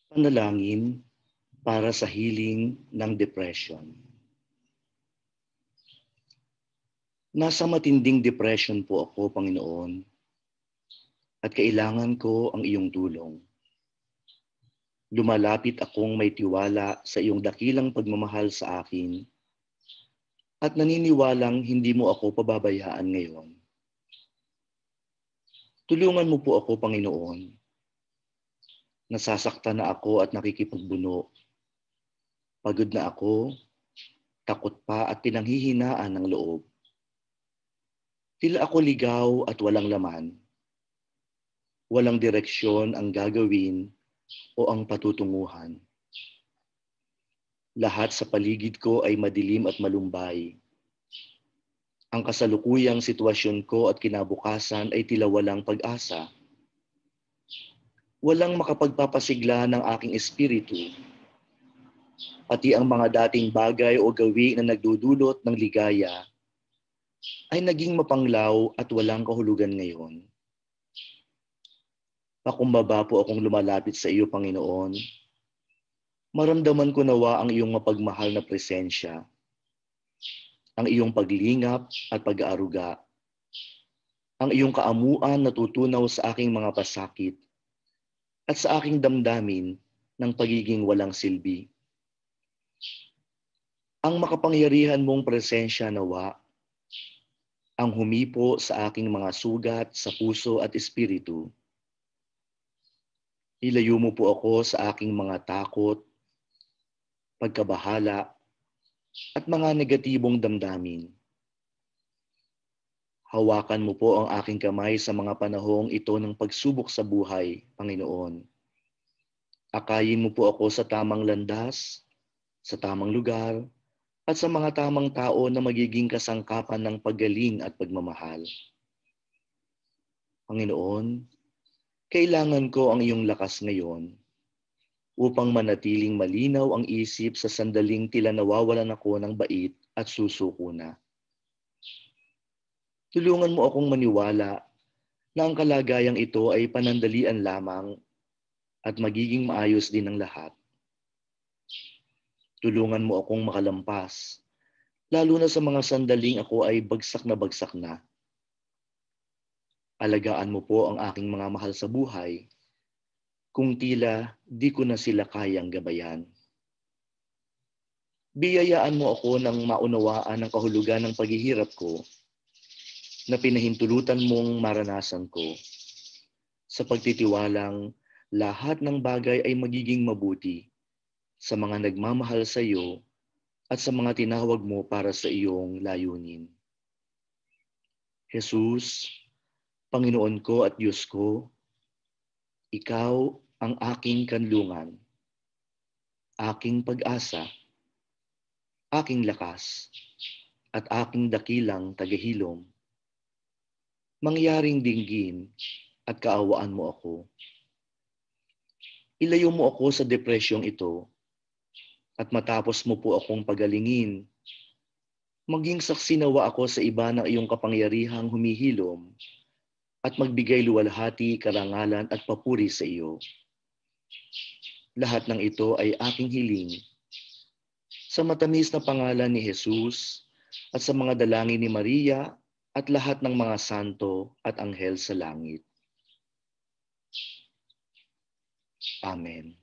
Panalangin para sa healing ng depression. Nasa matinding depression po ako, Panginoon, at kailangan ko ang iyong tulong. Lumalapit akong may tiwala sa iyong dakilang pagmamahal sa akin at naniniwalang hindi mo ako pababayaan ngayon. Tulungan mo po ako, Panginoon. Nasasaktan na ako at nakikipagbuno. Pagod na ako, takot pa at pinanghihinaan ng loob. Tila ako ligaw at walang laman. Walang direksyon ang gagawin o ang patutunguhan. Lahat sa paligid ko ay madilim at malumbay. Ang kasalukuyang sitwasyon ko at kinabukasan ay tila walang pag-asa. Walang makapagpapasigla ng aking espiritu. Pati ang mga dating bagay o gawi na nagdudulot ng ligaya ay naging mapanglaw at walang kahulugan ngayon. Pakumbaba po akong lumalapit sa iyo, Panginoon. Maramdaman ko nawa ang iyong mapagmahal na presensya, ang iyong paglingap at pag-aaruga, ang iyong kaamuan na tutunaw sa aking mga pasakit at sa aking damdamin ng pagiging walang silbi. Ang makapangyarihan mong presensya nawa, ang humipo sa aking mga sugat sa puso at espiritu. Ilayo mo po ako sa aking mga takot, pagkabahala, at mga negatibong damdamin. Hawakan mo po ang aking kamay sa mga panahong ito ng pagsubok sa buhay, Panginoon. Akayin mo po ako sa tamang landas, sa tamang lugar, at sa mga tamang tao na magiging kasangkapan ng paggaling at pagmamahal. Panginoon, kailangan ko ang iyong lakas ngayon upang manatiling malinaw ang isip sa sandaling tila nawawalan ako ng bait at susuko na. Tulungan mo akong maniwala na ang kalagayang ito ay panandalian lamang at magiging maayos din ang lahat. Tulungan mo akong makalampas, lalo na sa mga sandaling ako ay bagsak na. Alagaan mo po ang aking mga mahal sa buhay, kung tila di ko na sila kayang gabayan. Biyayaan mo ako ng maunawaan ang kahulugan ng paghihirap ko na pinahintulutan mong maranasan ko, sa pagtitiwalang lahat ng bagay ay magiging mabuti sa mga nagmamahal sa iyo at sa mga tinawag mo para sa iyong layunin. Jesus, Panginoon ko at Diyos ko, Ikaw ang aking kanlungan, aking pag-asa, aking lakas, at aking dakilang tagahilom. Mangyaring dinggin at kaawaan mo ako. Ilayo mo ako sa depresyong ito at matapos mo po akong pagalingin, maging saksi nawa ako sa iba ng iyong kapangyarihang humihilom at magbigay luwalhati, karangalan at papuri sa iyo. Lahat ng ito ay aking hiling sa matamis na pangalan ni Jesus at sa mga dalangin ni Maria at lahat ng mga santo at anghel sa langit. Amen.